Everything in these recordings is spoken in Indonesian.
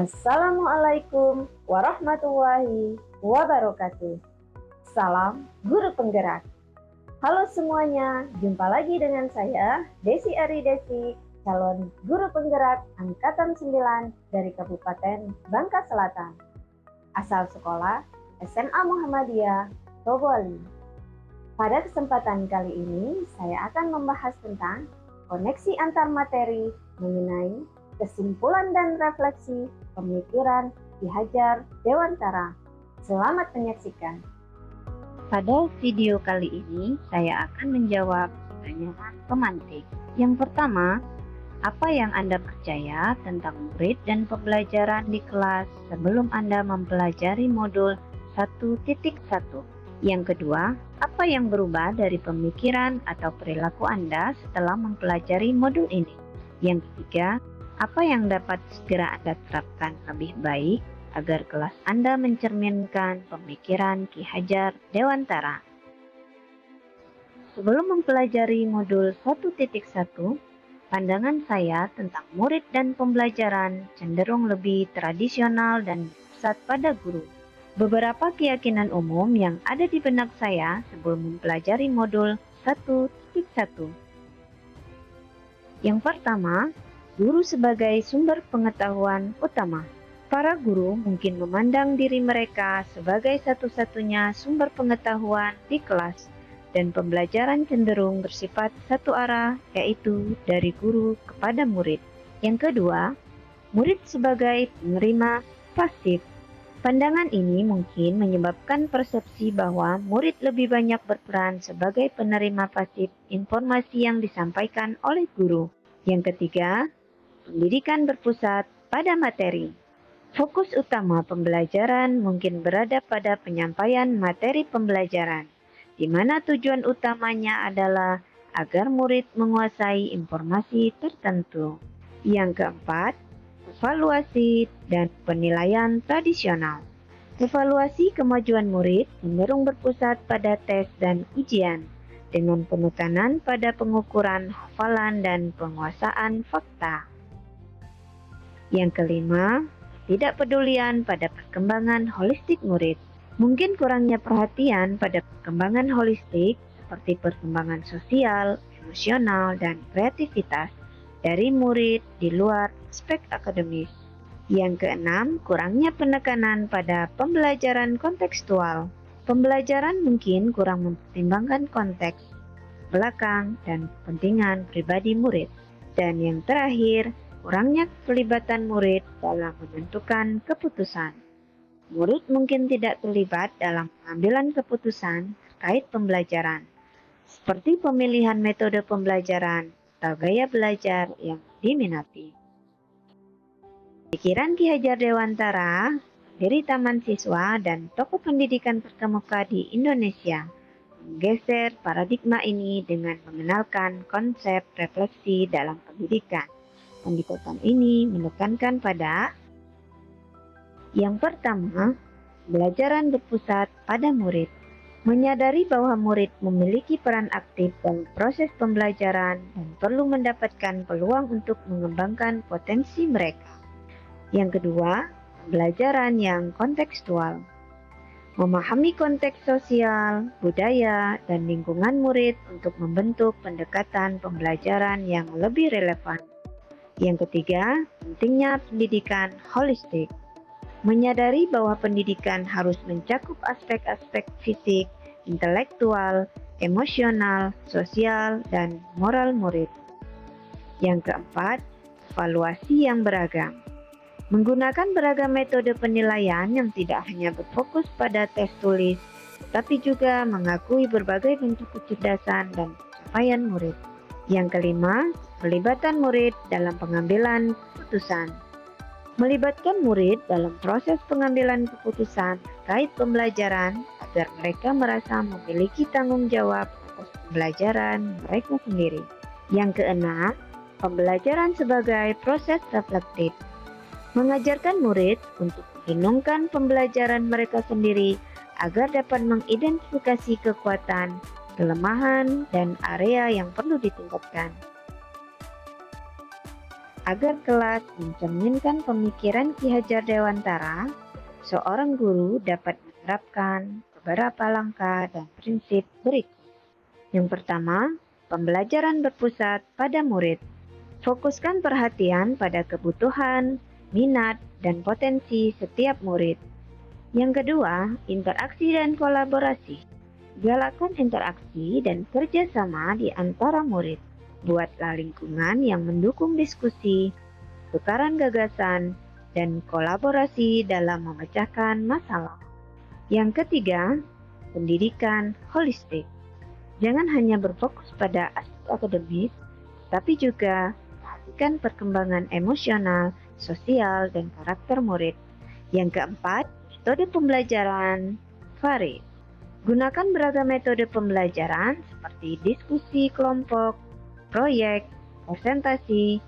Assalamualaikum warahmatullahi wabarakatuh. Salam guru penggerak. Halo semuanya, jumpa lagi dengan saya Desi Aridesi, calon guru penggerak angkatan 9 dari Kabupaten Bangka Selatan. Asal sekolah SMA Muhammadiyah Toboli. Pada kesempatan kali ini, saya akan membahas tentang koneksi antar materi mengenai kesimpulan dan refleksi pemikiran Ki Hajar Dewantara. Selamat menyaksikan. Pada video kali ini, saya akan menjawab pertanyaan pemantik. Yang pertama, apa yang Anda percaya tentang murid dan pembelajaran di kelas sebelum Anda mempelajari modul 1.1? Yang kedua, apa yang berubah dari pemikiran atau perilaku Anda setelah mempelajari modul ini? Yang ketiga, apa yang dapat segera Anda terapkan lebih baik agar kelas Anda mencerminkan pemikiran Ki Hajar Dewantara? Sebelum mempelajari modul 1.1, pandangan saya tentang murid dan pembelajaran cenderung lebih tradisional dan berpusat pada guru. Beberapa keyakinan umum yang ada di benak saya sebelum mempelajari modul 1.1. Yang pertama, guru sebagai sumber pengetahuan utama. Para guru mungkin memandang diri mereka sebagai satu-satunya sumber pengetahuan di kelas, dan pembelajaran cenderung bersifat satu arah, yaitu dari guru kepada murid. Yang kedua, murid sebagai penerima pasif. Pandangan ini mungkin menyebabkan persepsi bahwa murid lebih banyak berperan sebagai penerima pasif informasi yang disampaikan oleh guru. Yang ketiga, pendidikan berpusat pada materi. Fokus utama pembelajaran mungkin berada pada penyampaian materi pembelajaran, di mana tujuan utamanya adalah agar murid menguasai informasi tertentu. Yang keempat, evaluasi dan penilaian tradisional. Evaluasi kemajuan murid cenderung berpusat pada tes dan ujian, dengan penekanan pada pengukuran hafalan dan penguasaan fakta. Yang kelima, ketidakpedulian pada perkembangan holistik murid. Mungkin kurangnya perhatian pada perkembangan holistik seperti perkembangan sosial, emosional, dan kreativitas dari murid di luar aspek akademis. Yang keenam, kurangnya penekanan pada pembelajaran kontekstual. Pembelajaran mungkin kurang mempertimbangkan konteks, belakang, dan kepentingan pribadi murid. Dan yang terakhir, kurangnya pelibatan murid dalam menentukan keputusan. Murid mungkin tidak terlibat dalam pengambilan keputusan terkait pembelajaran, seperti pemilihan metode pembelajaran atau gaya belajar yang diminati. Pikiran Ki Hajar Dewantara, pendiri Taman Siswa dan tokoh pendidikan terkemuka di Indonesia, menggeser paradigma ini dengan mengenalkan konsep refleksi dalam pendidikan. Pendekatan ini menekankan pada yang pertama, pembelajaran berpusat pada murid. Menyadari bahwa murid memiliki peran aktif dalam proses pembelajaran dan perlu mendapatkan peluang untuk mengembangkan potensi mereka. Yang kedua, pembelajaran yang kontekstual. Memahami konteks sosial, budaya, dan lingkungan murid untuk membentuk pendekatan pembelajaran yang lebih relevan. Yang ketiga, pentingnya pendidikan holistik. Menyadari bahwa pendidikan harus mencakup aspek-aspek fisik, intelektual, emosional, sosial, dan moral murid. Yang keempat, evaluasi yang beragam. Menggunakan beragam metode penilaian yang tidak hanya berfokus pada tes tulis, tetapi juga mengakui berbagai bentuk kecerdasan dan pencapaian murid. Yang kelima, pelibatan murid dalam pengambilan keputusan. Melibatkan murid dalam proses pengambilan keputusan terkait pembelajaran agar mereka merasa memiliki tanggung jawab atas pembelajaran mereka sendiri. Yang keenam, pembelajaran sebagai proses reflektif. Mengajarkan murid untuk merenungkan pembelajaran mereka sendiri agar dapat mengidentifikasi kekuatan, kelemahan, dan area yang perlu ditingkatkan. Agar kelas mencerminkan pemikiran Ki Hajar Dewantara, seorang guru dapat menerapkan beberapa langkah dan prinsip berikut. Yang pertama, pembelajaran berpusat pada murid. Fokuskan perhatian pada kebutuhan, minat, dan potensi setiap murid. Yang kedua, interaksi dan kolaborasi. Galakkan interaksi dan kerjasama di antara murid. Buatlah lingkungan yang mendukung diskusi, tukaran gagasan, dan kolaborasi dalam memecahkan masalah. Yang ketiga, pendidikan holistik. Jangan hanya berfokus pada aspek akademis, tapi juga perhatikan perkembangan emosional, sosial, dan karakter murid. Yang keempat, metode pembelajaran varied. Gunakan beragam metode pembelajaran seperti diskusi kelompok, proyek, presentasi,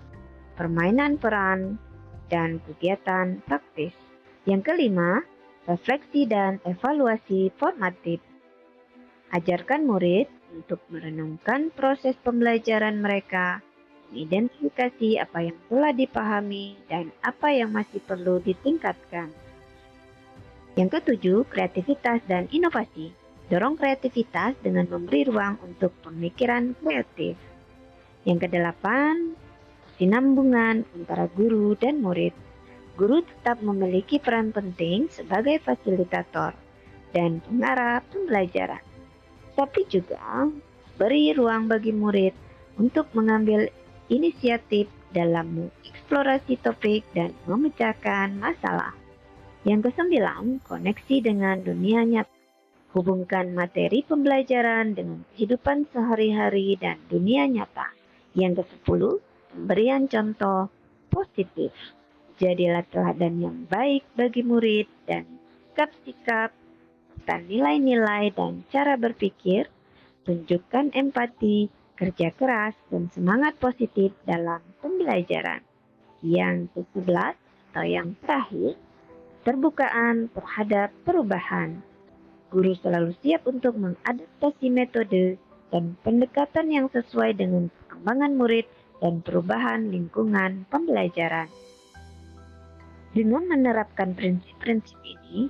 permainan peran, dan kegiatan praktis. Yang kelima, refleksi dan evaluasi formatif. Ajarkan murid untuk merenungkan proses pembelajaran mereka, mengidentifikasi apa yang telah dipahami dan apa yang masih perlu ditingkatkan. Yang ketujuh, kreativitas dan inovasi. Dorong kreativitas dengan memberi ruang untuk pemikiran kreatif. Yang kedelapan, kesinambungan antara guru dan murid. Guru tetap memiliki peran penting sebagai fasilitator dan pengarah pembelajaran, tapi juga beri ruang bagi murid untuk mengambil inisiatif dalam mengeksplorasi topik dan memecahkan masalah. Yang kesembilan, koneksi dengan dunia nyata. Hubungkan materi pembelajaran dengan kehidupan sehari-hari dan dunia nyata. Yang ke-10, pemberian contoh positif. Jadilah teladan yang baik bagi murid dan sikap-sikap serta nilai-nilai dan cara berpikir. Tunjukkan empati, kerja keras, dan semangat positif dalam pembelajaran. Yang ke-11 atau yang terakhir, terbukaan terhadap perubahan. Guru selalu siap untuk mengadaptasi metode dan pendekatan yang sesuai dengan perkembangan murid dan perubahan lingkungan pembelajaran. Dengan menerapkan prinsip-prinsip ini,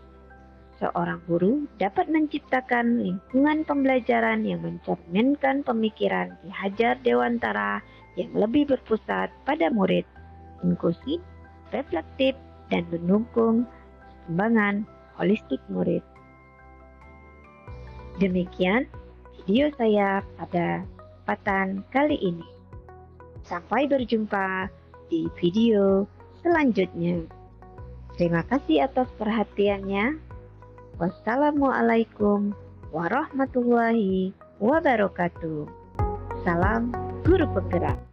seorang guru dapat menciptakan lingkungan pembelajaran yang mencerminkan pemikiran Ki Hajar Dewantara yang lebih berpusat pada murid, inklusif, reflektif, dan mendukung perkembangan holistik murid. Demikian video saya pada kesempatan kali ini. Sampai berjumpa di video selanjutnya. Terima kasih atas perhatiannya. Wassalamualaikum warahmatullahi wabarakatuh. Salam Guru Penggerak.